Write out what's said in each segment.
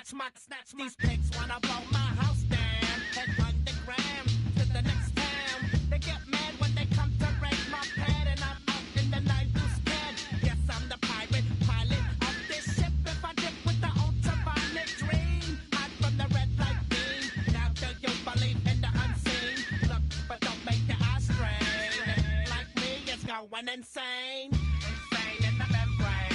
snatch these pigs wanna blow my house down. Head underground to the next town. They get mad when they come to raid my pad, and I'm out in the night too scared. Yes, I'm the pirate pilot of this ship. If I dip with the ultraviolet dream, hide from the red light beam. Now do you believe in the unseen? Look, but don't make your eyes strain. Like me, it's going insane. Insane in the membrane.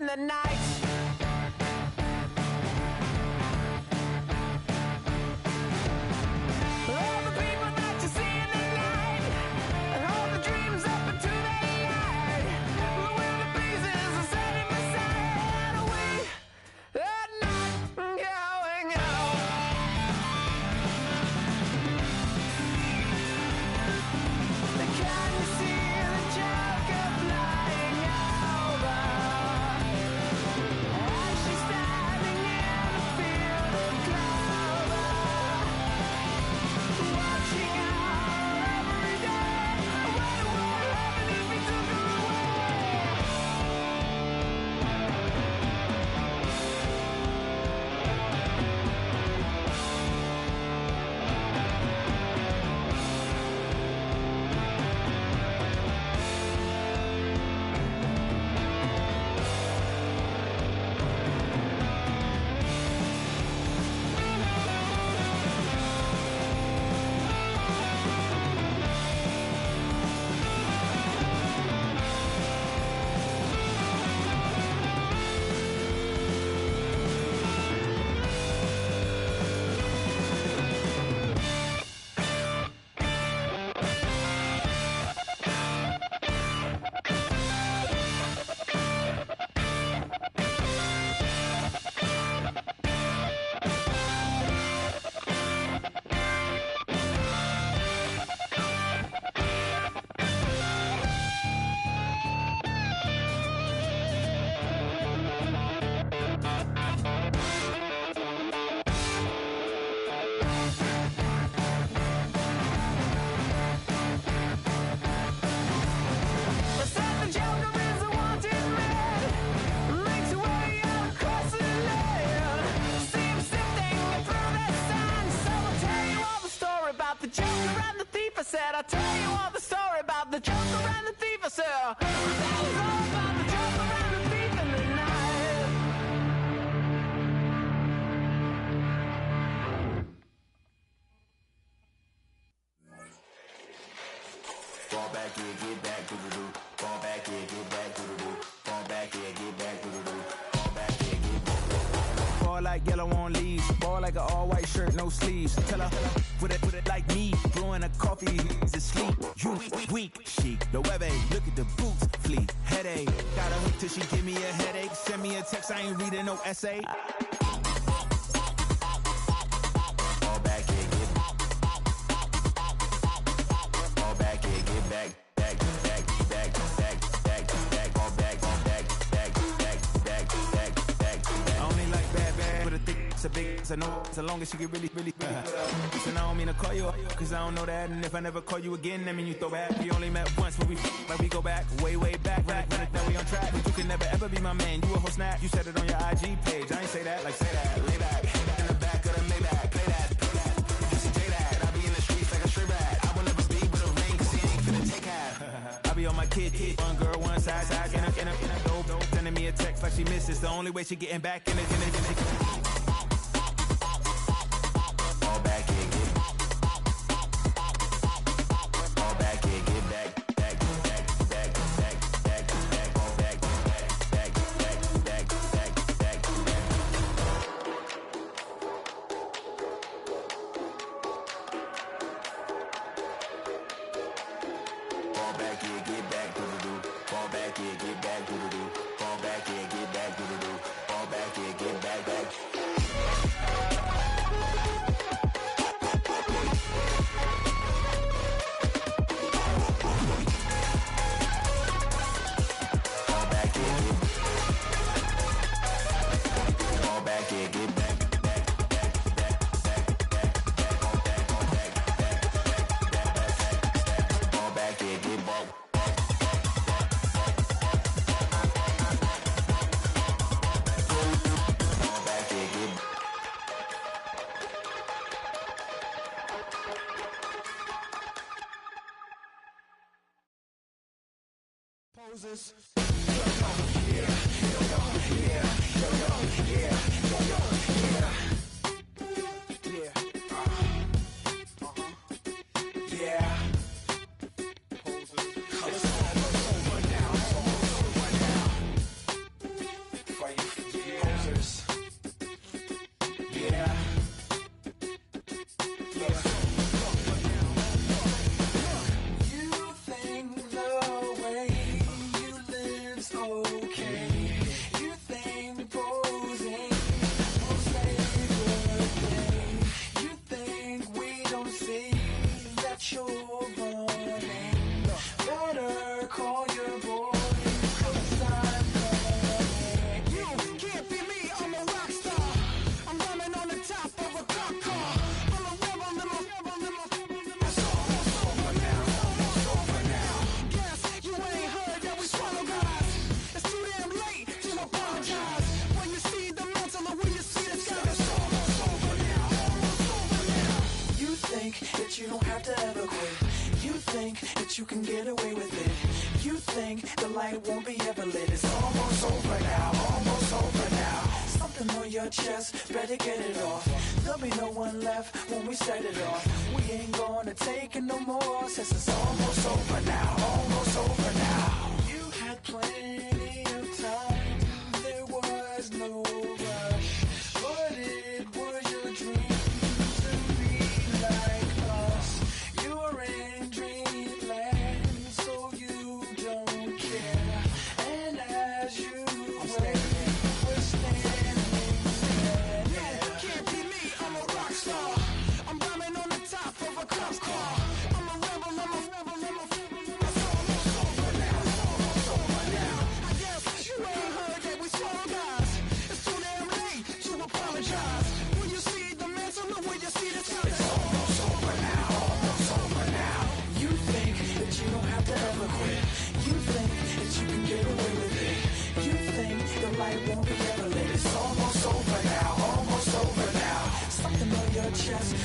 The night. All the people that you see in the night, and all the dreams up into the light. The wilder pieces are standing beside. We are not going home. Can you see the Joker flying over? that I tell you all the story about the joker and the thief, sir. That was all about the joker and the thief in the night. Fall back here, get back, doo-doo-doo. Fall back here, get back, doo-doo-doo. Fall back here, get back, doo-doo-doo. Fall back here, get back. Fall like yellow on leaves. Ball like an all-white shirt, no sleeves. Tell her, put it like me. Blowing a coffee, he's asleep. You weak, chic. The web look at the boots, fleet. Headache, got a hook till she give me a headache. Send me a text, I ain't reading no essay. Fall back here, get back. Fall back here, get back. Back, back, back, back, back, back. Fall back, back, back, back, back, back, back. I only like bad, but a thick, it's a big, it's a no, so long as you get really. Listen, I don't mean to call you up, cause I don't know that. And if I never call you again, that mean you throw back. We only met once, but we go back, way back. When it that we on track, but you can never ever be my man. You a whole snap, you said it on your IG page. I ain't say that, like say that, lay back. In the back of the Maybach, play that. You should say that, I be in the streets like a stray rat. I will never be with a ring, cause he ain't finna take half. I be on my kid, one girl, one side, in a dope, sending me a text like she misses. The only way she getting back in it. Fall back here, get back. Fall back here, get back. Back, back, back, back, back, back. Fall back, back, back, back, back, back, back. Fall back here, get back, doo-doo-doo. Fall back here, get back, doo-doo-doo. Fall back here, get back, doo-doo-doo. Fall back here, get back, back. Fall back here, get back, back, back, back, back, back, back. Fall back, back, back, back, fall back here, get back. Fall back here, get back. Poses. You don't have to ever quit. You think that you can get away with it. You think the light won't be ever lit. It's almost over now, almost over now. Something on your chest, better get it off. There'll be no one left when we set it off. We ain't gonna take it no more, since it's almost over now, almost over now. You had plenty of time, there was no rush, but it was your dream.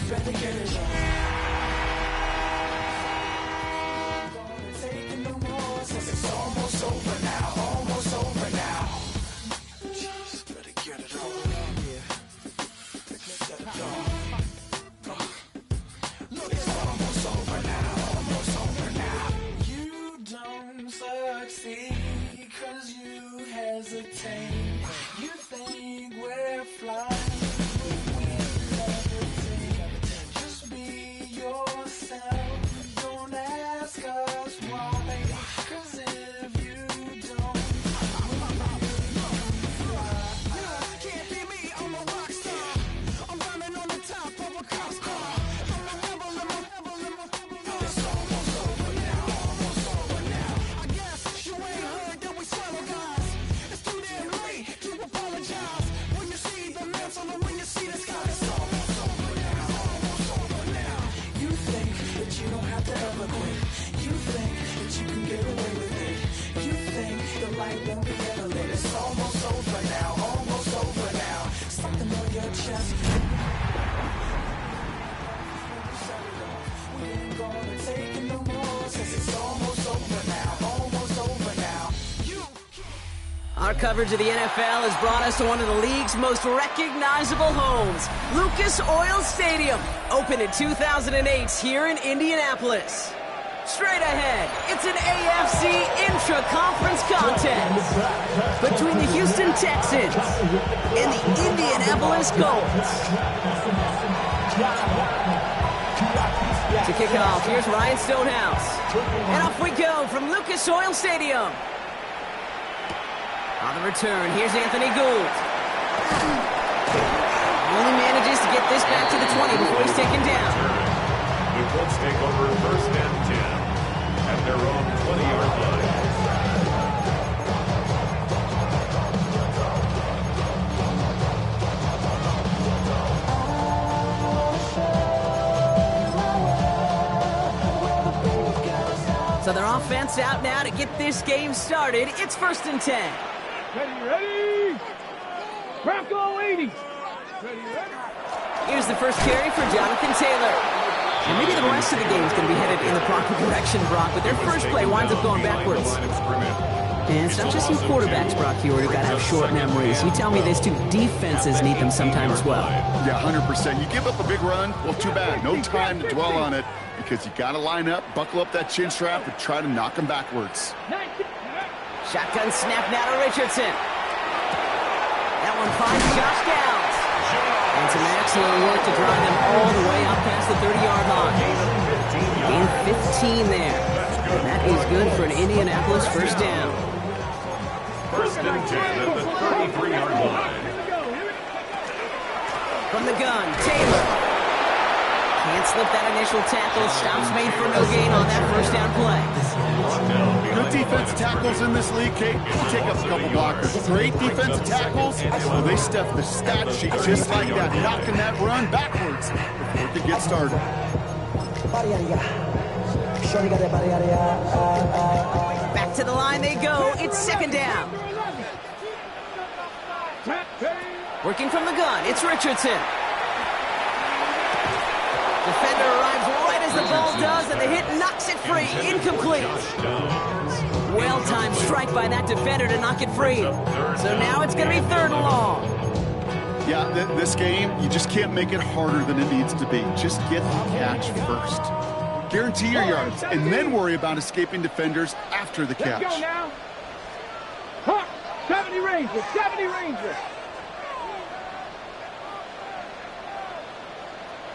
Better get it on. Our coverage of the NFL has brought us to one of the league's most recognizable homes, Lucas Oil Stadium, opened in 2008 here in Indianapolis. Straight ahead, it's an AFC intra-conference contest between the Houston Texans and the Indianapolis Colts. To kick it off, here's Ryan Stonehouse. And off we go from Lucas Oil Stadium. On the return, here's Anthony Gould. Only manages to get this back to the 20 before he's taken down. The Colts take over first and 10 at their own 20-yard line. So their offense out now to get this game started. It's first and 10. Ready! Bronco 80! Ready? Here's the first carry for Jonathan Taylor. And maybe the rest of the game is going to be headed in the proper direction, Brock, but their first play winds up going backwards. And it's not just you quarterbacks, Brock, here who got to have short memories. You tell me these two defenses need them sometime as well. Yeah, 100%. You give up a big run, well, too bad. No time to dwell on it because you got to line up, buckle up that chin strap, and try to knock them backwards. Shotgun snap now to Richardson. That one finds Josh Downs. And some excellent work to drive them all the way up past the 30-yard line. Gain 15 there. And that is good for an Indianapolis first down. First and 10 at the 33-yard line. From the gun, Taylor. Can't slip that initial tackle. Stops made for no gain on that first down play. Good defensive tackles in this league, Kate. Take up a couple blockers. Great defensive tackles. Well, they stuff the stat sheet just like that, knocking that run backwards before it could get started. Back to the line they go. It's second down. Working from the gun, it's Richardson. Defender arrives right as the ball does, and the hit knocks it free. Incomplete. Well-timed strike by that defender to knock it free. So now it's going to be third and long. Yeah, this game, you just can't make it harder than it needs to be. Just get the catch first. Guarantee your yards, and then worry about escaping defenders after the catch. Let's go now. Huh. 70 Ranger, 70 Ranger.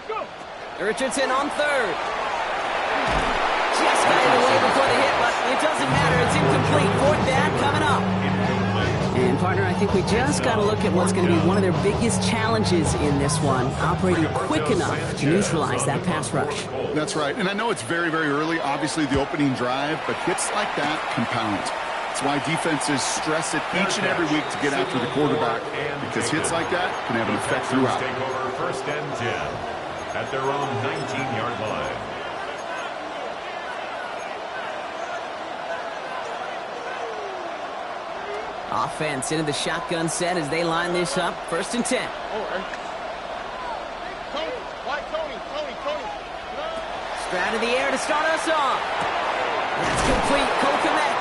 Go. Richardson on third. Just got it away before the hit, but it doesn't matter. It's incomplete. Fourth down coming up. And, partner, I think we just got to look at what's going to be one of their biggest challenges in this one, operating quick enough to neutralize that pass rush. That's right. And I know it's very, very early, obviously the opening drive, but hits like that compound. That's why defenses stress it each and every week to get after the quarterback, because hits like that can have an effect throughout. Take over first and 10 at their own 19-yard line. Offense into the shotgun set as they line this up. First and 10. Stroud in the air to start us off. That's complete. Cole Kmet.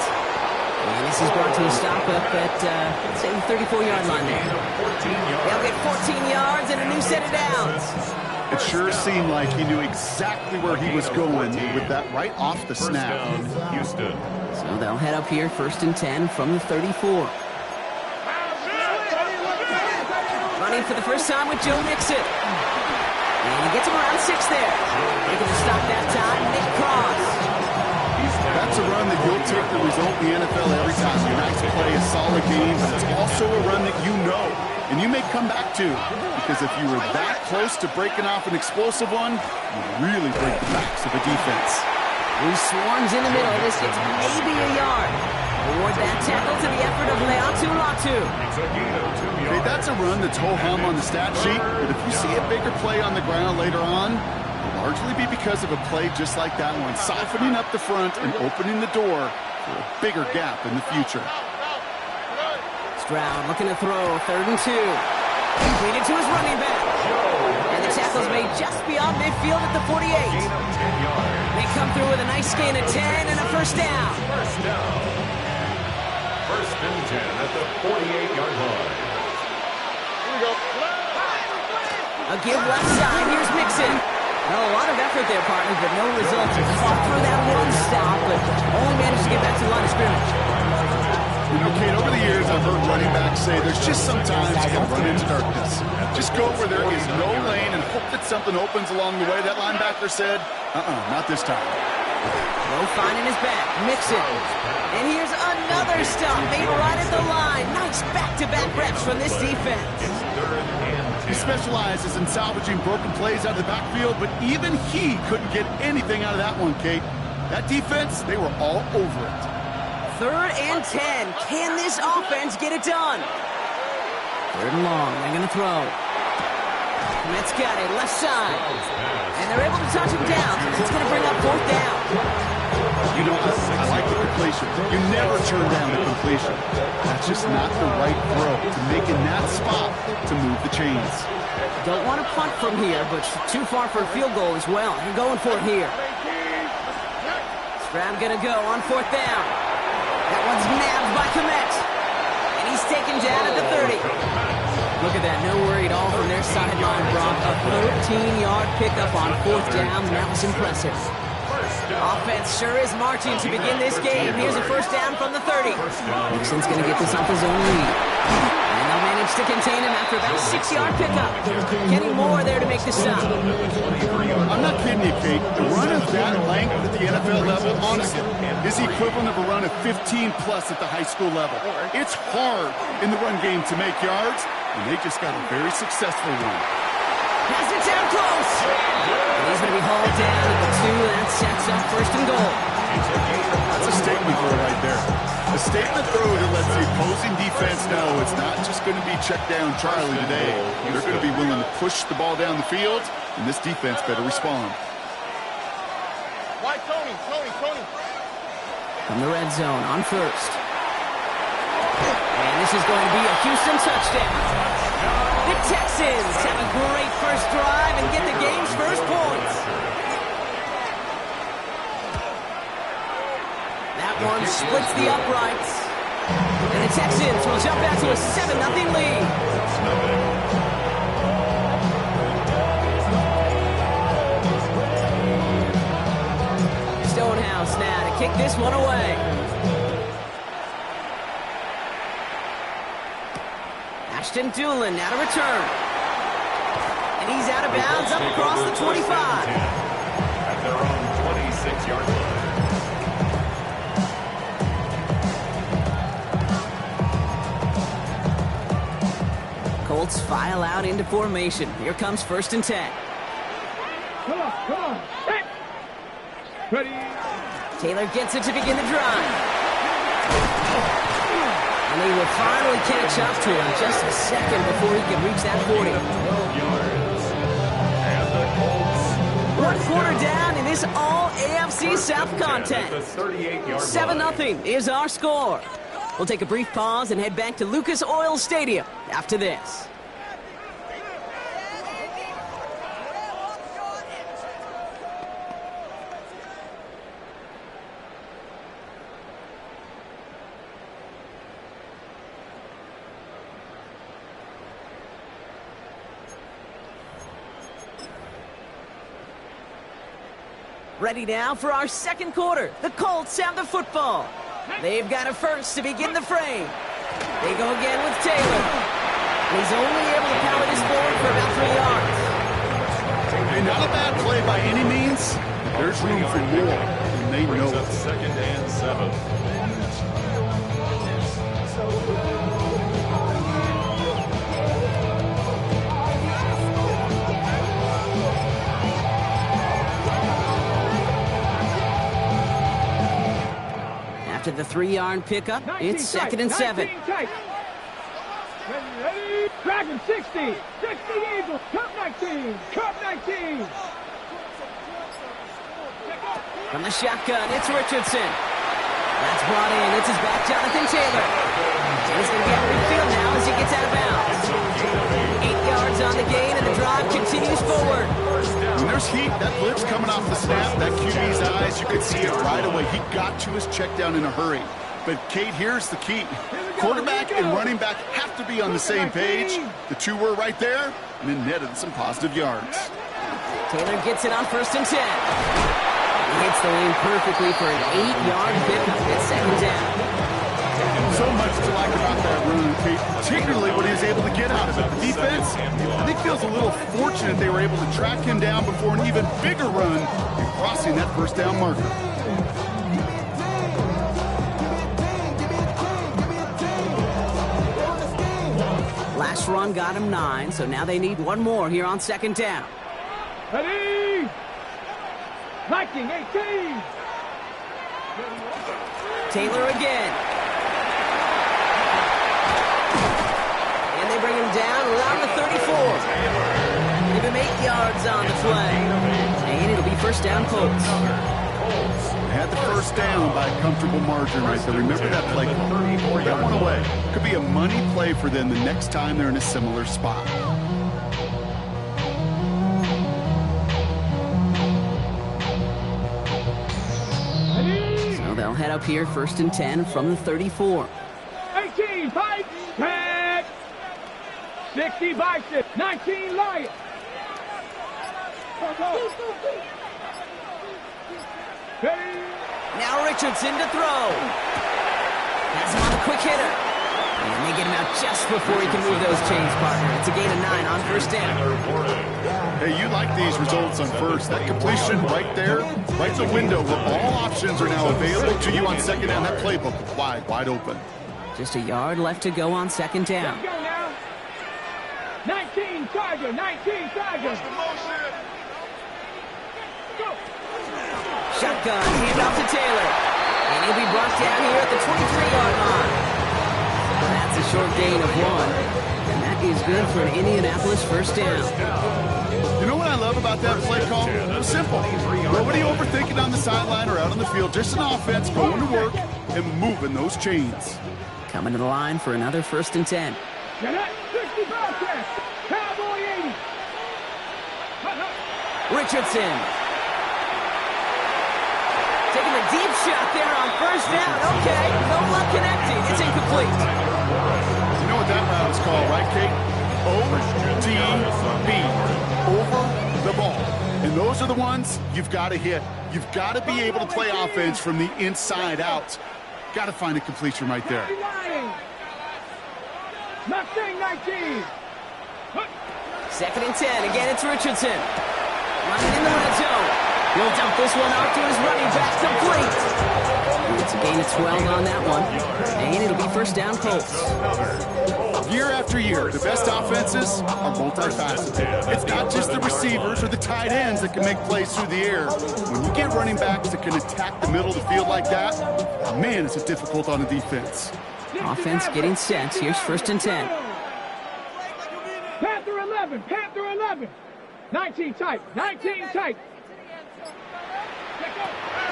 And this is brought to a stop up at, let's say, the 34-yard line there. They'll get 14 yards and a new set of downs. It sure seemed like he knew exactly where he was going with that right off the snap. Houston. So they'll head up here, first and 10 from the 34. Running for the first time with Joe Mixon. And he gets him around 6 there. Making the stop that time, Nick Cross. That's a run that you'll take the result in the NFL every time. A nice play, a solid game, but it's also a run that you know, and you may come back to, because if you were that close to breaking off an explosive one, you really break the backs of the defense. He swarms in the middle. This gets maybe a yard. Award that tackle to the effort of Leatu Latu. Okay, that's a run that's ho-hum on the stat sheet, but if you see a bigger play on the ground later on, it'll largely be because of a play just like that one, softening up the front and opening the door for a bigger gap in the future. Stroud looking to throw, third and 2. Completed to his running back. And the tackle's made just beyond midfield at the 48. They come through with a nice gain of 10 and a first down. First and 10 at the 48-yard line. Here we go. A give left side. Here's Mixon. Well, a lot of effort there, partner, but no results. He fought through that one stop, but only managed to get back to the line of scrimmage. You know, Kate, over the years, I've heard running backs say there's just sometimes you can run into darkness. Just go where there is no lane and hope that something opens along the way. That linebacker said, not this time. Low finding his back. Mixon. And here's another stop made right at the line. Nice back-to-back reps from this defense. He specializes in salvaging broken plays out of the backfield, but even he couldn't get anything out of that one, Kate. That defense, they were all over it. 3rd and 10. Can this offense get it done? 3rd and long. They're going to throw. Met's got it. Left side. And they're able to touch him down. It's going to bring up 4th down. You know, I like the completion. You never turn down the completion. That's just not the right throw to make in that spot to move the chains. Don't want to punt from here, but too far for a field goal as well. You're going for it here. Scrab going to go on 4th down. That one's nabbed by Komet. And he's taken down at the 30. Look at that. No worry at all from their sideline, Brock. A 13-yard pickup on 4th down. That was impressive. Offense sure is marching to begin this game. Here's a 1st down from the 30. Nixon's going to get this off his own lead. And they'll manage to contain him after about a 6-yard pickup. Kenny Moore there to make the stop. I'm not kidding you, Kate. The run of that length at the NFL level, honestly, is the equivalent of a run of 15-plus at the high school level. It's hard in the run game to make yards, and they just got a very successful one. Pass it down close. And he's going to be hauled down at the 2, and that sets up 1st and goal. That's a statement throw right there. A statement throw that lets the opposing defense know it's not just going to be check down Charlie today. They're going to be willing to push the ball down the field, and this defense better respond. Why, Tony? From the red zone on 1st. And this is going to be a Houston touchdown. The Texans have a great first drive and get the game's first points. That one splits the uprights. And the Texans will jump back to a 7-0 lead. Stonehouse now to kick this one away. Ashton Doolin now to return. And he's out of bounds up across the 25. At their own 26-yard line. Colts file out into formation. Here comes 1st and 10. Come on. Hey. Ready. Taylor gets it to begin the drive. And they will finally catch up to him just a second before he can reach that 40. 12 yards. And the Colts. 1 quarter down in this all-AFC South contest. 7-0 is our score. We'll take a brief pause and head back to Lucas Oil Stadium after this. Ready now for our 2nd quarter. The Colts have the football. They've got a 1st to begin the frame. They go again with Taylor. He's only able to power this forward for about 3 yards. And not a bad play by any means. There's room for more, and they know it. 2nd and 7. After the 3-yard pickup, it's 2nd and 7. Ready. Dragon 60. 60 Eagles. Cup 19. From the shotgun, it's Richardson. That's brought in. It's his back, Jonathan Taylor. He's going to get midfield now as he gets out of bounds. 8 yards on the gain, and the drive continues forward. When there's heat, that blitz coming off the snap, that QB's eyes, you could see it right away. He got to his check down in a hurry. But, Kate, here's the key. Quarterback and running back have to be on the same page. The two were right there, and then netted some positive yards. Taylor gets it on 1st and 10. He hits the lane perfectly for an 8-yard pickup. It's 2nd down. So much to like about that run, Kate, particularly what he was able to get out of it. The defense, I think, feels a little fortunate they were able to track him down before an even bigger run and crossing that 1st down marker. Last run got him 9, so now they need one more here on 2nd down. Ready? 19, 18. Taylor again. And they bring him down around the 34. Give him 8 yards on the play. And it'll be 1st down Colts. Had the 1st down by a comfortable margin right there. Remember that play call. Got one away. Could be a money play for them the next time they're in a similar spot. So they'll head up here 1st and 10 from the 34. 18, fight, tag. 60, bicep, 19, lion. Ready? Now Richardson to throw. Has him on the quick hitter. And they get him out just before he can move those chains, partner. It's a gain of 9 on 1st down. Hey, you like these results on 1st. That completion right there, right the window where all options are now available to you on 2nd down. That playbook wide open. Just a yard left to go on 2nd down. Let's go now. 19, Tiger, 19, Tiger. Go. Shotgun, handoff to Taylor. And he'll be brought down here at the 23-yard line. That's a short gain of 1. And that is good for an Indianapolis 1st down. You know what I love about that play call? Simple. Nobody overthinking on the sideline or out on the field. Just an offense going to work and moving those chains. Coming to the line for another 1st and 10. Get it, 60 broadcast. Cowboy 80. Richardson. Taking a deep shot there on 1st down. Okay, no luck connecting. It's incomplete. You know what that route is called, right, Kate? ODB. Over the ball. And those are the ones you've got to hit. You've got to be able to play offense from the inside out. Got to find a completion right there. Mustang 19. 2nd and 10. Again, it's Richardson. Running in the red zone. He'll dump this one off to his running back, complete. It's a gain of 12 on that one. And it'll be 1st down Colts. Year after year, the best offenses are multifaceted. It's not just the receivers or the tight ends that can make plays through the air. When you get running backs that can attack the middle of the field like that, man, it's difficult on the defense. Offense getting set. Here's 1st and 10. Panther 11, Panther 11. 19 tight, 19 tight.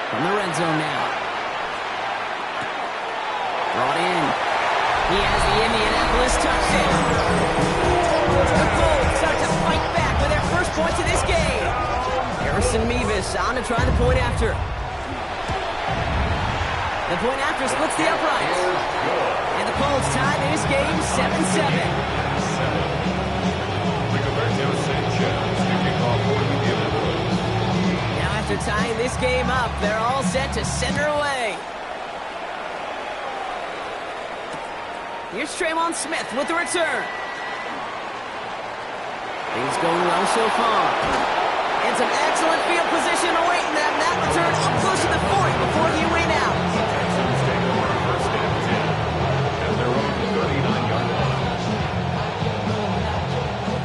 From the red zone now. Brought in. He has the Indianapolis touchdown. The Colts start to fight back with their first points of this game. Harrison Mevis on to try the point after. The point after splits the uprights. And the Colts tie this game 7-7. Now after tying this game up, they're all set to center away. Here's Traymon Smith with the return. Things going well so far. And some excellent field position awaiting them. That return up close to the 40 before he went out.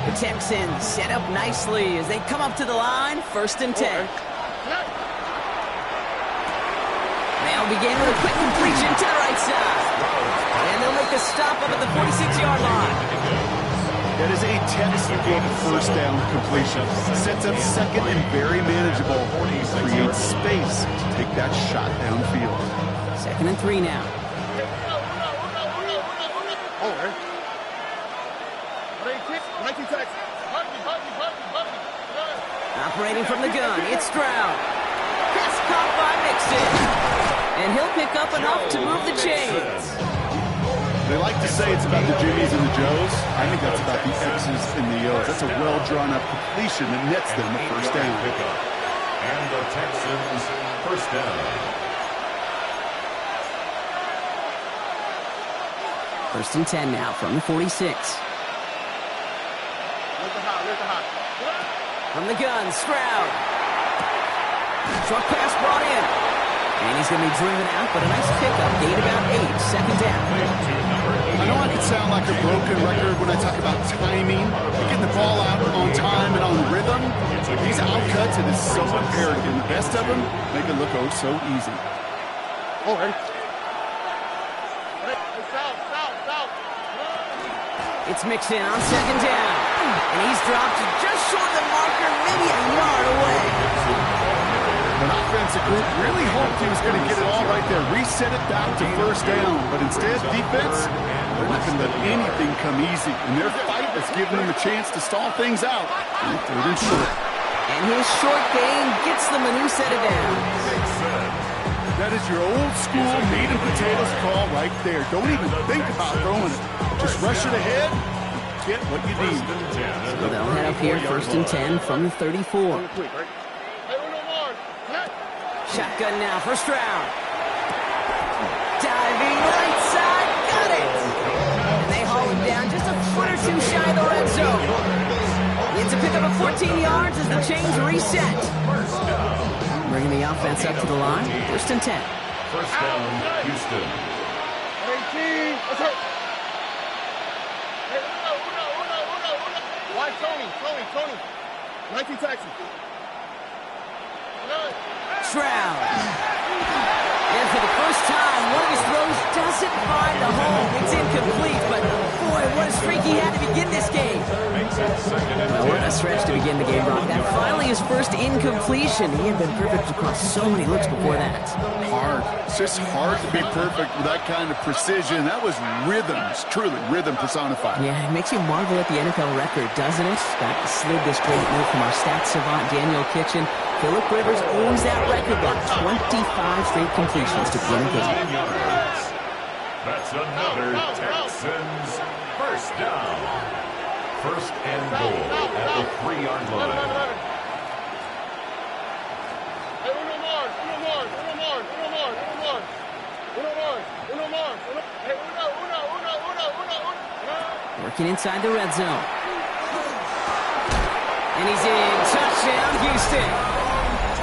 The Texans set up nicely as they come up to the line, 1st and 10. They'll begin with a quick completion to the right side. And they'll make the stop up at the 46-yard line. That is a textbook 1st down completion. Sets up 2nd and very manageable. Creates space to take that shot downfield. 2nd and 3 now. Operating from the gun, it's Stroud. Pass caught by Mixon. And he'll pick up enough to move the chains. They like to say it's about the Jimmies and the Joes. I think that's about the X's and the O's. That's a well-drawn-up completion that nets them the first down. And the Texans first down. First and 10 now from the 46. From the gun, Stroud. Short pass brought in. And he's going to be driven out, but a nice pickup. Gain about 8, second down. I know I can sound like a broken record when I talk about timing, getting the ball out on time and on rhythm. These outcuts, it is so imperative. And the best of them make it look oh so easy. Oh, ready? It's Mixon on second down. And he's dropped just short of the marker, maybe a yard away. An offensive group really hoped he was going to get it all right there, reset it back to first down. But instead, defense, they're not going to let anything come easy. And their fight has given them a chance to stall things out. And third and short. And his short gain gets them a new set of downs. That is your old school meat and potatoes call right there. Don't even think about throwing it. Just rush it ahead and get what you need. So they'll head up here, first and 10 from the 34. Shotgun now for Stroud. Diving right side, got it! And they haul him down just a foot or two shy of the red zone. It's a pickup of 14 yards as the chains reset. Bringing the offense up to the line, first and 10. First down, Houston. 18, let's hit. Why Tony? 19 Texans. Stroud. And for the first time, one of his throws doesn't find the home. It's incomplete, but boy, what a streak he had to begin this game. Well, what a stretch to begin the game, Rob. That finally his first incompletion. He had been perfect across so many looks before that. Hard. It's just hard to be perfect with that kind of precision. That was rhythm. It's truly rhythm personified. Yeah, it makes you marvel at the NFL record, doesn't it? Got slid this great move from our stats savant, Daniel Kitchen. Phillip Rivers owns that record by 25 straight completions to win a game. That's another Texans first down. First and goal at the 3-yard line. Working inside the red zone. And he's in. Touchdown, Houston.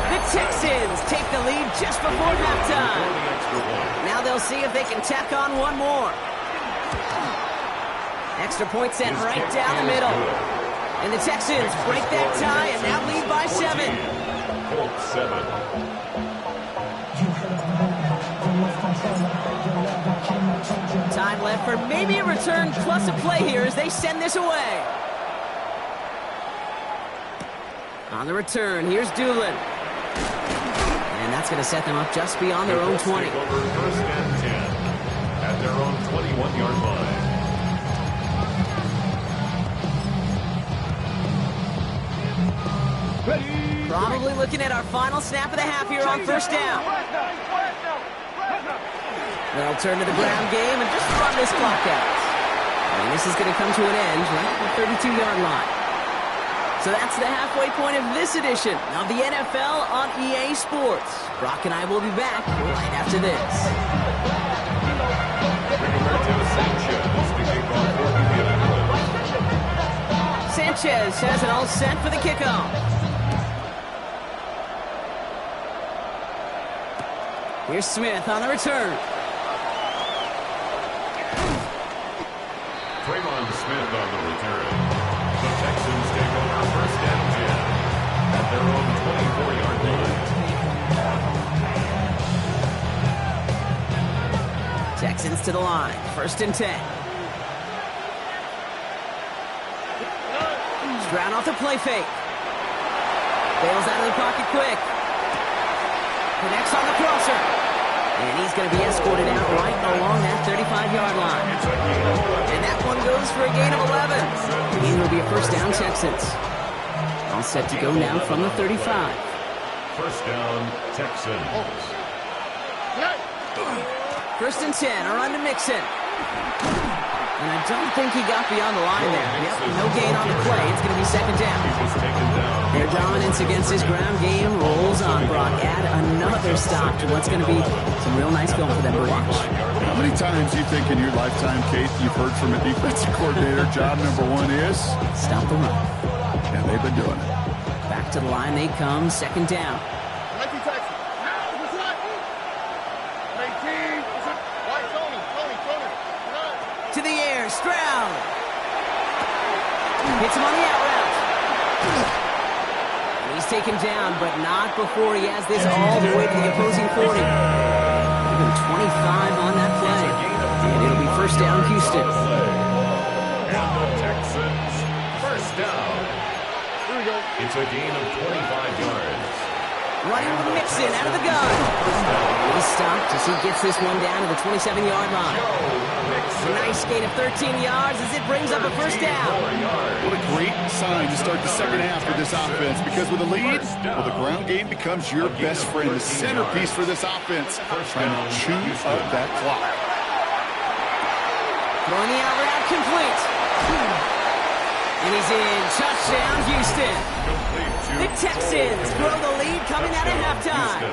The Texans take the lead just before halftime. Now they'll see if they can tack on one more. Extra point sent right down the middle. And the Texans break that tie and now lead by 7. Colts 7. Time left for maybe a return plus a play here as they send this away. On the return, here's Doolin. And that's going to set them up just beyond their own 20. Over first and 10 at their own 21-yard line. Probably looking at our final snap of the half here on first down. They'll turn to the ground game and just run this clock out. And this is going to come to an end right at the 32-yard line. So that's the halfway point of this edition of the NFL on EA Sports. Brock and I will be back right after this. Sanchez has it all set for the kickoff. Here's Smith on the return. Smith on the return. The Texans take over first and 10 at their own 24-yard line. Texans to the line. First and 10. Stroud off the play fake. Bails out of the pocket quick. Connects on the crosser. And he's going to be escorted out right along that 35-yard line. And that one goes for a gain of 11. It will be a first down, Texans. All set to go now from the 35. First down, Texans. First and 10, a run to Mixon. And I don't think he got beyond the line there. Yep, no gain on the play. It's going to be second down. Their dominance against this ground game rolls on, Brock. Add another stop to what's going to be some real nice film for them to watch. How many times do you think in your lifetime, Kate, you've heard from a defensive coordinator, job number one is? Stop the run. And they've been doing it. Back to the line they come, second down. To the air, Stroud. Hits him on the out route. And he's taken down, but not before he has this all the way to the opposing 40. Even 25 on that play. And it'll be first down, Houston. And the Texans, first down. Here we go. It's a gain of 25 yards. Running with Mixon out of the gun. He's stopped as he gets this one down to the 27-yard line. A nice gain of 13 yards as it brings up a first down. What a great sign to start the second half for this offense, because with a lead, well, the ground game becomes your best friend, the centerpiece for this offense, trying to chew up that clock. Throwing the out route complete. And he's in. Touchdown, Houston. The Texans grow the lead coming out of halftime.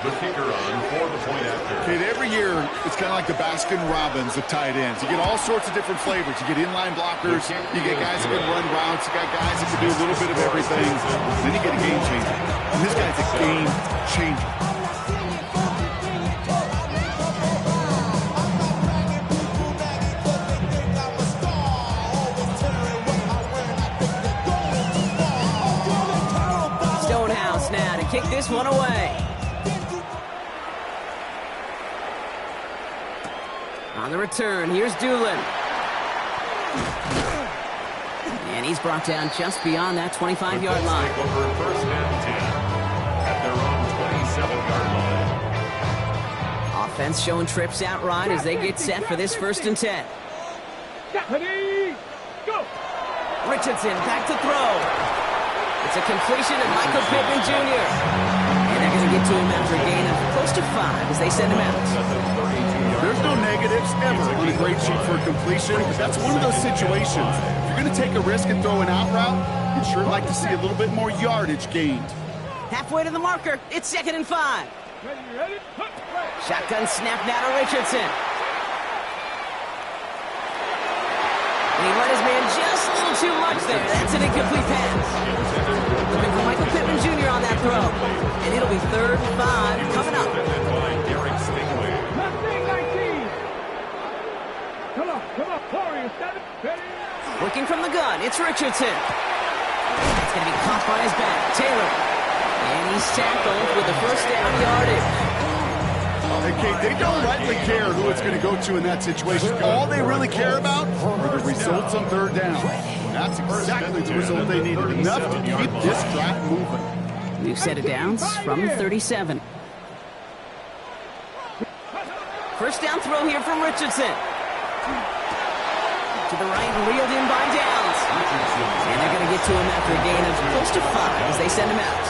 The kicker on for the point after. Kate, every year, it's kind of like the Baskin-Robbins of tight ends. You get all sorts of different flavors. You get inline blockers. You get guys that can run routes. You got guys that can do a little bit of everything. Then you get a game changer. And this guy's a game changer. Now to kick this one away. On the return, here's Doolin. And he's brought down just beyond that 25-yard line. Take over first and 10 at their own 27-yard line. Offense showing trips out right as they get set for this first and 10. Go! Richardson back to throw. It's a completion of Michael Pittman Jr. And they're going to get to him after a gain of close to 5 as they send him out. There's no negatives ever on a great sheet for a completion, but that's one of those situations. If you're going to take a risk and throw an out route, you'd sure like to see a little bit more yardage gained. Halfway to the marker, it's second and 5. Ready? Shotgun snap now to Richardson. And he let his man just a little too much there. That's an incomplete pass. Looking for Michael Pittman Jr. on that throw. And it'll be third and 5 coming up. Nothing 19. Come on. Warriors, 7. Ready? Working from the gun, it's Richardson. It's going to be caught by his back. Taylor. And he's tackled with the first down yardage. Hey, Kate, they don't rightly care who it's going to go to in that situation. All they really care about are the results on third down. That's exactly the result they needed. Enough to keep this drive moving. We've set it down from 37. First down throw here from Richardson. To the right, reeled in by Downs. And they're going to get to him after a gain of close to 5 as they send him out.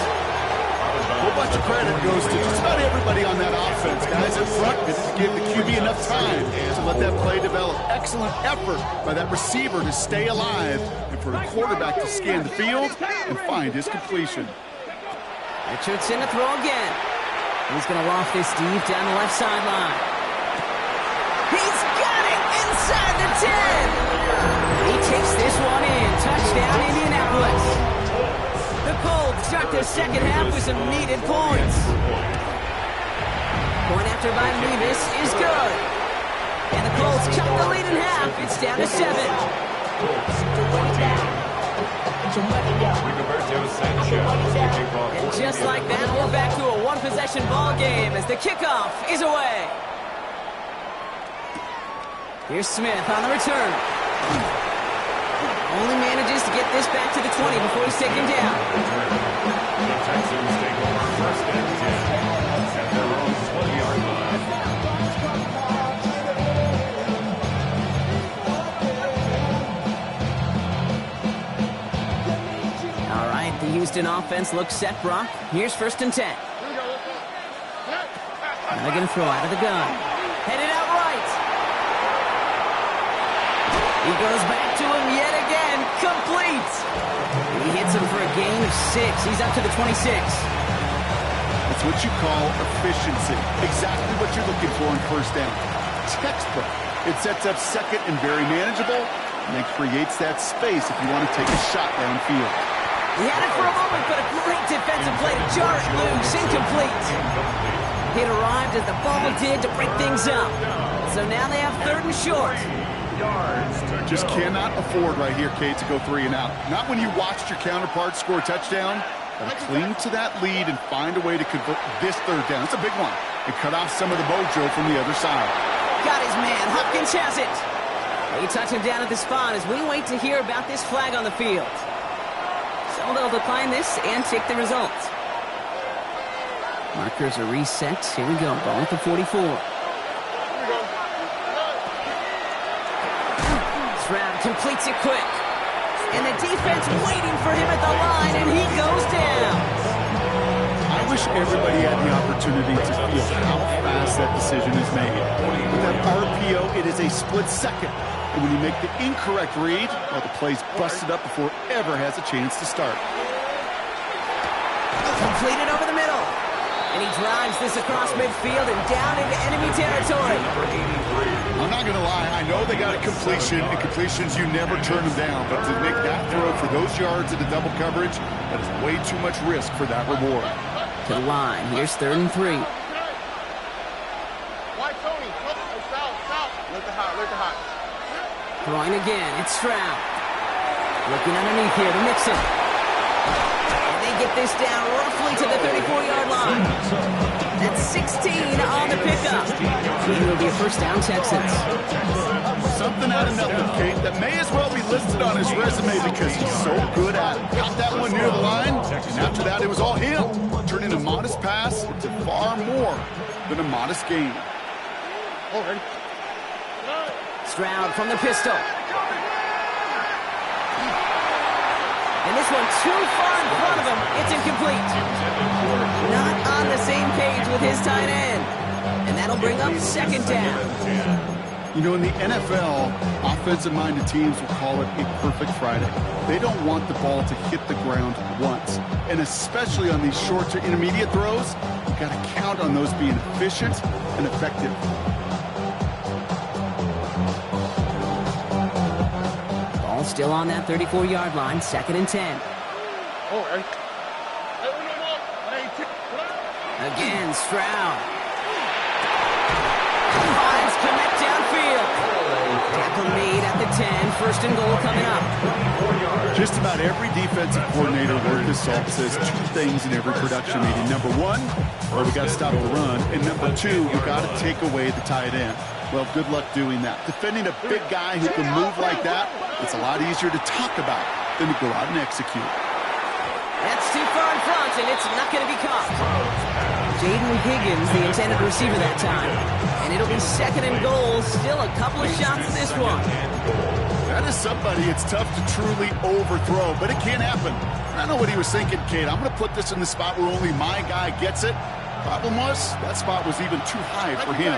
A whole bunch of credit goes to just about everybody on that offense. Guys up front didn't give the QB enough time to let that play develop. Excellent effort by that receiver to stay alive and for the quarterback to scan the field and find his completion. Richardson to throw again. He's going to loft this deep down the left sideline. He's got it inside the 10. He takes this one in. Touchdown, Indianapolis. The Colts start the second half with some needed points. Point after by Levis is good. And the Colts cut the lead in half. It's down to 7. And just like that, we're back to a one-possession ball game as the kickoff is away. Here's Smith on the return. Only manages to get this back to the 20 before he's taken down. The Texans take over first and 10 at their own 20-yard line. All right, the Houston offense looks set, Brock. Here's first and 10. They're going to throw out of the gun. Headed out right. He goes back to him yet again. Complete. He hits him for a gain of 6. He's up to the 26. That's what you call efficiency. Exactly what you're looking for on first down. Textbook. It sets up second and very manageable, and it creates that space if you want to take a shot downfield. He had it for a moment, but a great defensive play to jar it loose. Incomplete. It arrived as the ball did to break things up. So now they have 3rd and short. Just cannot afford right here, Kate, to go 3 and out. Not when you watched your counterpart score a touchdown. Gotta cling to that lead and find a way to convert this 3rd down. It's a big one. And cut off some of the mojo from the other side. Got his man. Hopkins has it. They touch him down at the spot as we wait to hear about this flag on the field. So they'll decline this and take the result. Markers are reset. Here we go. Ball at the 44. Stroud completes it quick. And the defense waiting for him at the line, and he goes down. I wish everybody had the opportunity to feel how fast that decision is made. With that RPO, it is a split second. And when you make the incorrect read, well, the play's busted up before it ever has a chance to start. Completed over the middle. And he drives this across midfield and down into enemy territory. I'm not going to lie. I know they got a completion, and completions, you never turn them down. But to make that throw for those yards into double coverage, that is way too much risk for that reward. To the line. Here's 3rd and 3. Throwing again. It's Stroud. Looking underneath here to Mixon. And they get this down roughly to the 34-yard line. That's 16 on the pickup. It will be a first down, Texans. Something out of nothing, Kate, that may as well be listed on his resume because he's so good at it. Got that one near the line, and after that, it was all him. Turning a modest pass into far more than a modest gain. Stroud from the pistol. And this one too far in front of him. It's incomplete. Not on the same page with his tight end. And that'll bring up 2nd down. You know, in the NFL, offensive-minded teams will call it a perfect Friday. They don't want the ball to hit the ground once. And especially on these short to intermediate throws, you've got to count on those being efficient and effective. Ball still on that 34-yard line, 2nd and 10. Again, Stroud. Finds commit downfield. Tackle made at the 10. 1st and goal coming up. Just about every defensive coordinator worth his salt says 2 things in every production meeting. Number 1, well, we got to stop the run. And number 2, we got to take away the tight end. Well, good luck doing that. Defending a big guy who can move like that, it's a lot easier to talk about than to go out and execute. That's too far in front, and it's not going to be caught. Jaden Higgins, the intended receiver that time. And it'll be 2nd and goal. Still a couple of shots in this one. That is somebody it's tough to truly overthrow, but it can happen. I know what he was thinking, Kate. I'm going to put this in the spot where only my guy gets it. Problem was, that spot was even too high for him.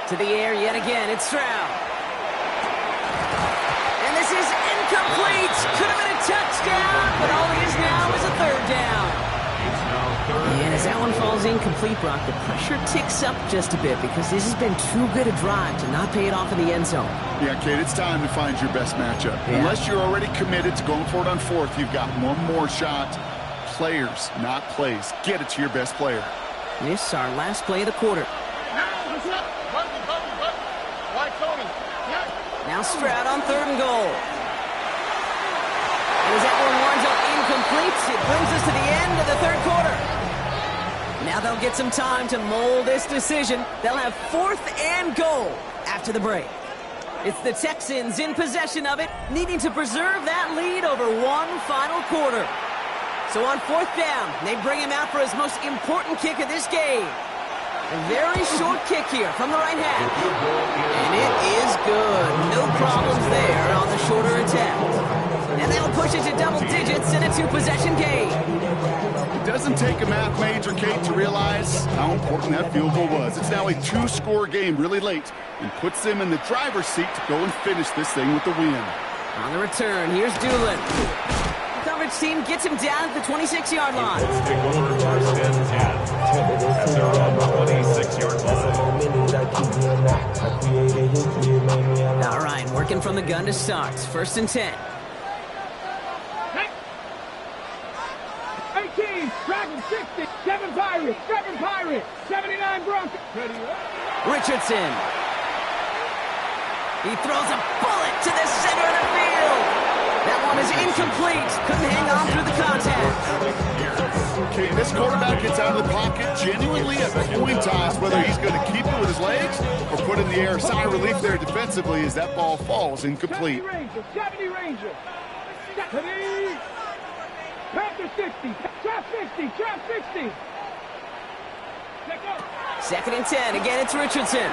To the air yet again. It's Stroud. And this is incomplete. Could have been a touchdown, but all it is now is a 3rd down. And as that one falls incomplete, Brock, the pressure ticks up just a bit because this has been too good a drive to not pay it off in the end zone. Yeah, Kate, it's time to find your best matchup. Yeah. Unless you're already committed to going for it on 4th, you've got one more shot. Players, not plays. Get it to your best player. This is our last play of the quarter. Now Stroud on 3rd and goal. As that one winds up incomplete, it brings us to the end of the 3rd quarter. Now they'll get some time to mold this decision. They'll have 4th and goal after the break. It's the Texans in possession of it, needing to preserve that lead over one final quarter. So on 4th down, they bring him out for his most important kick of this game. A very short kick here from the right hand. And it is good. No problems there on the shorter attempt. And that'll push it to double digits in a 2-possession game. It doesn't doesn't take a math major, Kate, to realize how important that field goal was. It's now a 2-score game really late and puts them in the driver's seat to go and finish this thing with the win. On the return, here's Doolin. The coverage team gets him down at the 26-yard line. Let's take over first and 10 at their own 26-yard line. All right, working from the gun to start. First and 10. 18, Dragon 60, 7 Pirates, 79 Broncos. Richardson. He throws a bullet to the center of the field. That one is incomplete. Couldn't hang on through the contact. Okay, this quarterback gets out of the pocket genuinely at coin toss, whether he's going to keep it with his legs or put it in the air. Sigh of relief there defensively as that ball falls incomplete. 70 Rangers. 70. Panther 60. Trap 60. Trap 60. Second and 10. Again, it's Richardson.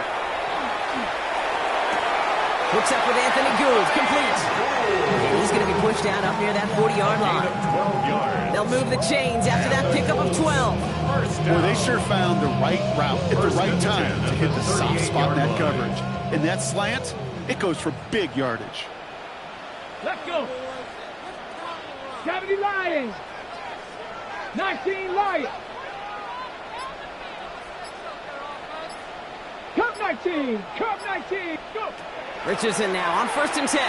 Hooks up with Anthony Gould. Complete. And he's going to be pushed out up near that 40-yard line. They'll move the chains after that pickup of 12. Boy, they sure found the right route at the right time to hit the soft spot in that coverage. And that slant, it goes for big yardage. Let's go. 70 Lions. 19 Lions. Cup 19. Cup 19. Go. Richardson now on first and 10.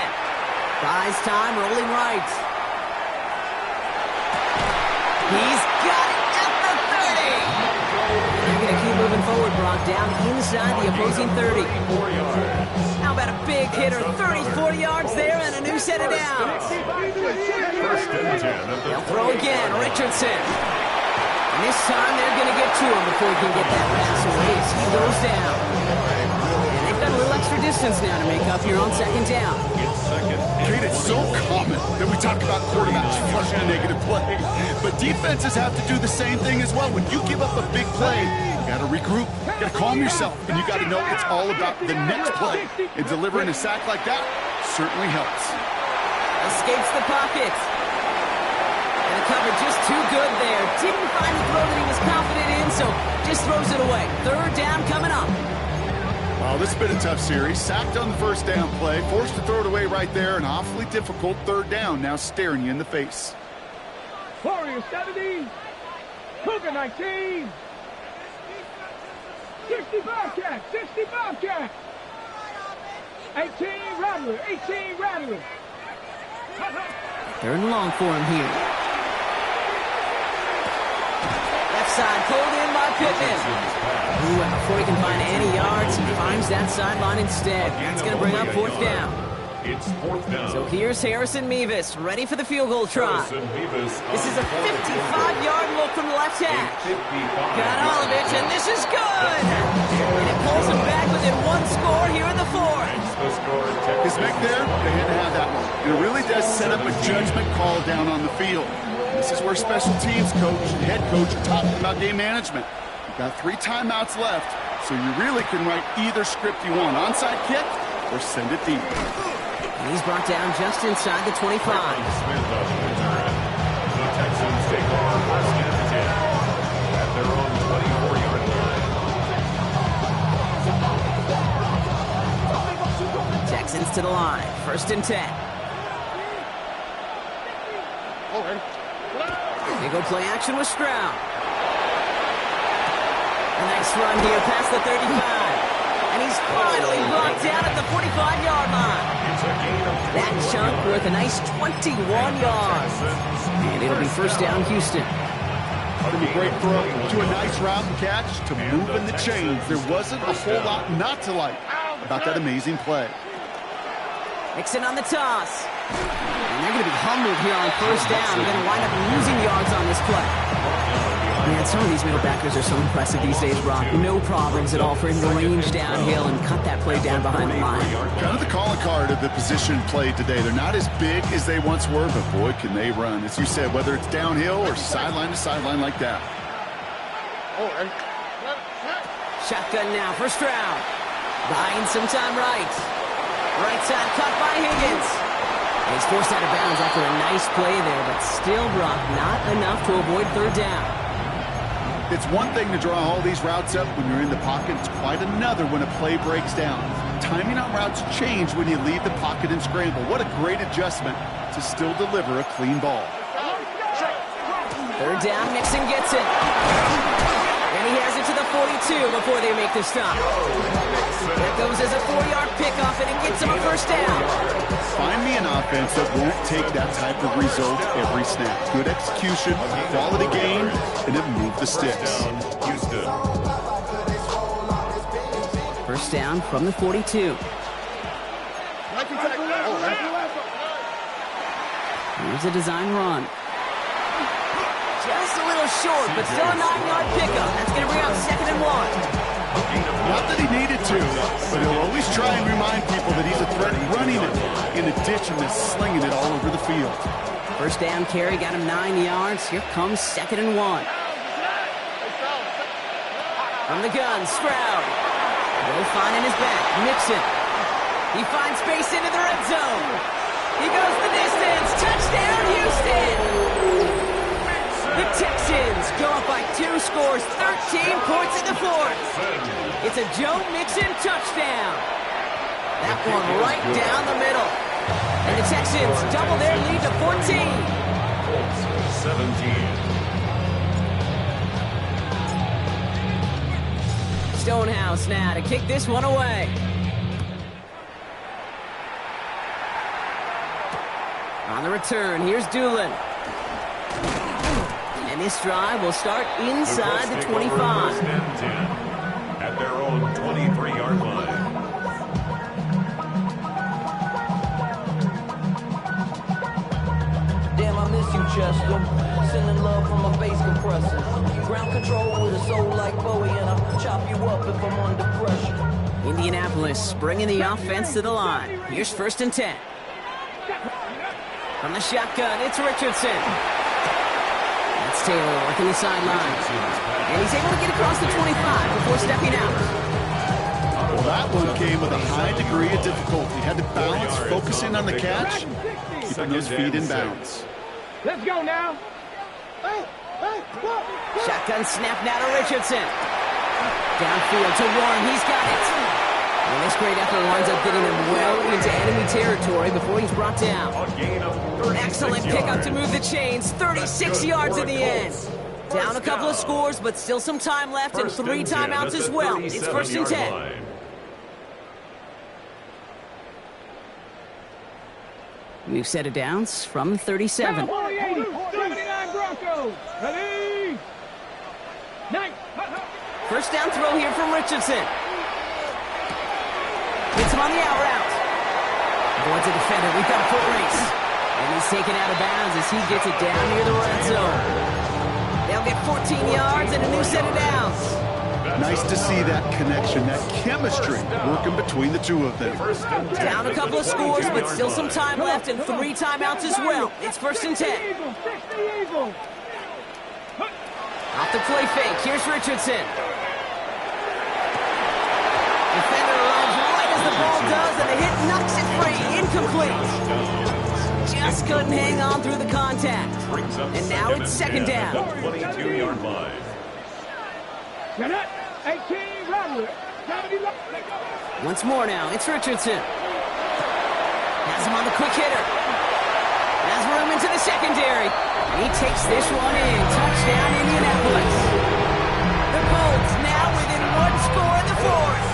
Buys time, rolling right. He's got it at the 30. They're going to keep moving forward, Brock, down inside the opposing 30. How about a big hitter? 30-40 yards there and a new set of downs. They'll throw again, Richardson. And this time they're going to get to him before he can get that pass away as he goes down. And they've got a little extra distance now to make up here on second down. Kate, it's so common that we talk about quarterbacks flushing a negative play. But defenses have to do the same thing as well. When you give up a big play, you got to regroup, you got to calm yourself, and you got to know it's all about the next play. And delivering a sack like that certainly helps. Escapes the pocket. And the cover just too good there. Didn't find the throw that he was confident in, so just throws it away. Third down coming up. Well, this has been a tough series. Sacked on the first down play, forced to throw it away right there. An awfully difficult third down now staring you in the face. Warriors 70. Cougar 19. 60 Bobcat. 60 Bobcat. 18 Rattler. 18 Rattler. Third and long for him here. Left side pulled in by Pittman. Ooh, and before he can find any yards, he finds that sideline instead. That's going to bring up fourth down. It's fourth down. So here's Harrison Mevis, ready for the field goal try. This is a 55-yard look from the left hash. Got Olovich, and this is good! And it pulls him back within one score here in the fourth. His neck there, they had to have that one. It really does set up a judgment call down on the field. This is where special teams coach and head coach are talking about game management. You've got 3 timeouts left, so you really can write either script you want. Onside kick or send it deep. And he's brought down just inside the 25. The Texans take over first and 10 at their own 24-yard line. Texans to the line. First and 10. They go play action with Stroud. A nice run here past the 35. And he's finally brought down at the 45-yard line. That chunk worth a nice 21 yards. And it'll be first down Houston. From a great throw to a nice route and catch to moving the chains. There wasn't a whole lot not to like about that amazing play. Nixon on the toss. And they're going to be humbled here on first down. They're going to wind up losing yards on this play. Man, some of these middle backers are so impressive these days, Brock. No problems at all for him to range downhill and cut that play down behind the line. Kind of the calling card of the position played today. They're not as big as they once were, but boy, can they run. As you said, whether it's downhill or sideline to sideline like that. Shotgun now for Stroud. Buying some time right. Right side cut by Higgins. And he's forced out of bounds after a nice play there, but still, Brock, not enough to avoid third down. It's one thing to draw all these routes up when you're in the pocket. It's quite another when a play breaks down. Timing on routes change when you leave the pocket and scramble. What a great adjustment to still deliver a clean ball. Third down, Mixon gets it. And he has it to the 42 before they make the stop. That goes as a 4-yard pickoff, and it gets him a first down. Find me an offense that won't take that type of result every snap. Good execution, quality game, and it moved the sticks. Houston. First down from the 42. Here's a design run. Just a little short, but still a 9-yard pickup. That's going to bring up 2nd and 1. Not that he needed to, but he'll always try and remind people that he's a threat running it, in addition to slinging it all over the field. First down carry got him 9 yards. Here comes 2nd and 1. From the gun, Stroud. No finding his back. Mixon. He finds space into the red zone. He goes the distance. Touchdown, Houston! The Texans go up by 2 scores, 13 points in the 4th. It's a Joe Mixon touchdown. That one right down the middle. And the Texans double their lead to 14. 17. Stonehouse now to kick this one away. On the return, here's Doolin. And this drive will start inside the 25. First and 10 at their own 23-yard line. Damn, I miss you, Chester. Sending love from a bass compressor. Ground control with a soul like Bowie, and I'll chop you up if I'm under pressure. Indianapolis bringing the offense to the line. Here's 1st and 10. From the shotgun, it's Richardson. That's Taylor working the sideline. And he's able to get across the 25 before stepping out. Well, that one came with a high degree of difficulty. Had to balance, focusing on the catch, keeping those feet in bounds. Let's go now. Shotgun snap now to Richardson. Downfield to Warren. He's got it. And this great effort winds up getting him well into enemy territory before he's brought down. Excellent pickup to move the chains. 36 yards in the end. Down a couple of scores, but still some time left and 3 timeouts as well. It's 1st and 10. We've set it downs from 37. 79 Broncos. Ready? Nice. First down throw here from Richardson. Gets him on the out route. Avoids a defender. We've got a foot race. And he's taken out of bounds as he gets it down near the red zone. They'll get 14 yards and a new set of downs. Nice to see that connection, that chemistry working between the two of them. Down a couple of scores, but still some time left and 3 timeouts as well. It's 1st and 10. Off the play fake. Here's Richardson. Defender runs right as the ball does, and the hit knocks it free. Incomplete. Just couldn't hang on through the contact. And now it's 2nd down. 22-yard line. Once more now, it's Richardson. Has him on the quick hitter. Has room into the secondary. And he takes this one in. Touchdown, Indianapolis. The Colts now within 1 score in the 4th.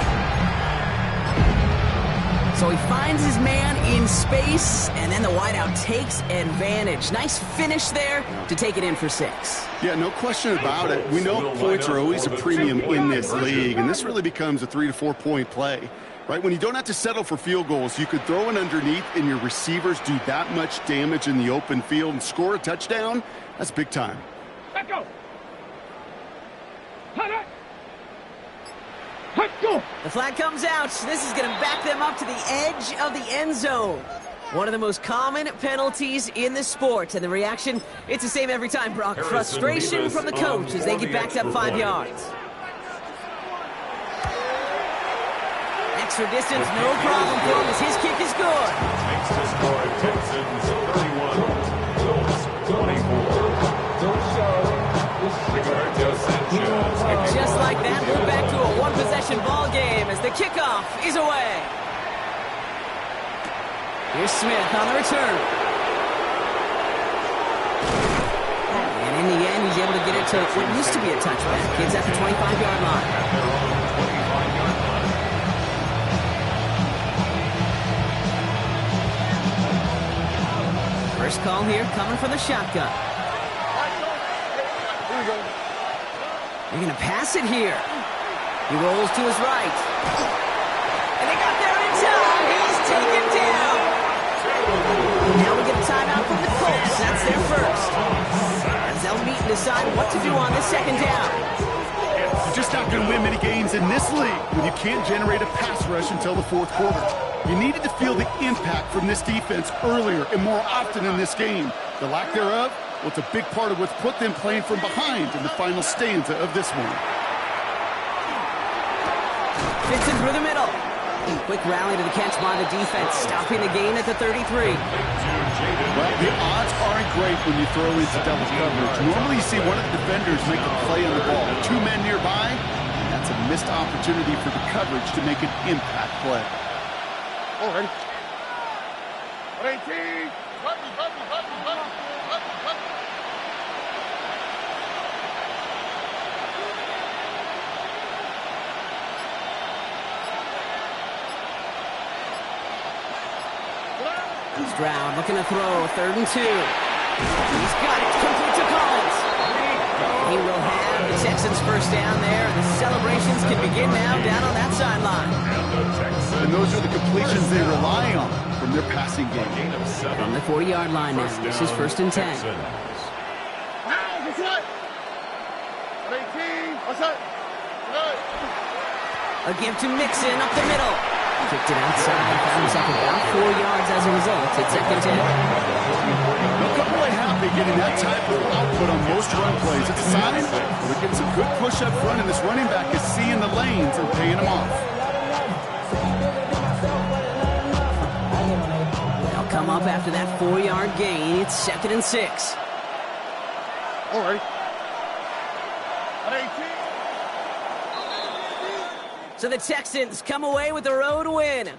So he finds his man in space, and then the wideout takes advantage. Nice finish there to take it in for 6. Yeah, no question about it. We know points are always a premium in this league, and this really becomes a 3 to 4 point play. Right, when you don't have to settle for field goals, you could throw it underneath and your receivers do that much damage in the open field and score a touchdown. That's big time. Let's go. The flag comes out. This is going to back them up to the edge of the end zone. One of the most common penalties in the sport. And the reaction, it's the same every time, Brock. Frustration from the coach as they get backed up 5 yards. Extra distance, no problem for him as his kick is good. Makes the score Texans 31, Colts 24. Rigoberto Sanchez He's away. Here's Smith on the return. And in the end, he's able to get it to what used to be a touchback. Kids at the 25-yard line. First call here coming from the shotgun. They're going to pass it here. He rolls to his right. And they got there in time. He's taken down. Now we get a timeout from the Colts. That's their first. As they'll meet and decide what to do on this second down. You're just not going to win many games in this league when you can't generate a pass rush until the fourth quarter. You needed to feel the impact from this defense earlier and more often in this game. The lack thereof, well, it's a big part of what's put them playing from behind in the final stanza of this one. Fits in through the middle. Quick rally to the catch by the defense, stopping the gain at the 33. Well, the odds aren't great when you throw into double coverage. Normally you see one of the defenders make a play on the ball. Two men nearby, and that's a missed opportunity for the coverage to make an impact play. Oh, ready? 18. Stroud looking to throw, 3rd and 2. He's got it, complete to Collins. He will have the Texans first down there. The celebrations can begin now down on that sideline. And those are the completions they rely on from their passing game. From the 40-yard line now, this is 1st and 10. A give to Mixon up the middle. Kicked it outside, found himself about 4 yards as a result. It's 2nd and 10. They'll come away happy getting that type of output on most run plays. It's a sign they're getting some good push up front, and this running back is seeing the lanes and paying them off. They'll come up after that 4-yard gain. It's 2nd and 6. All right. So the Texans come away with the road win.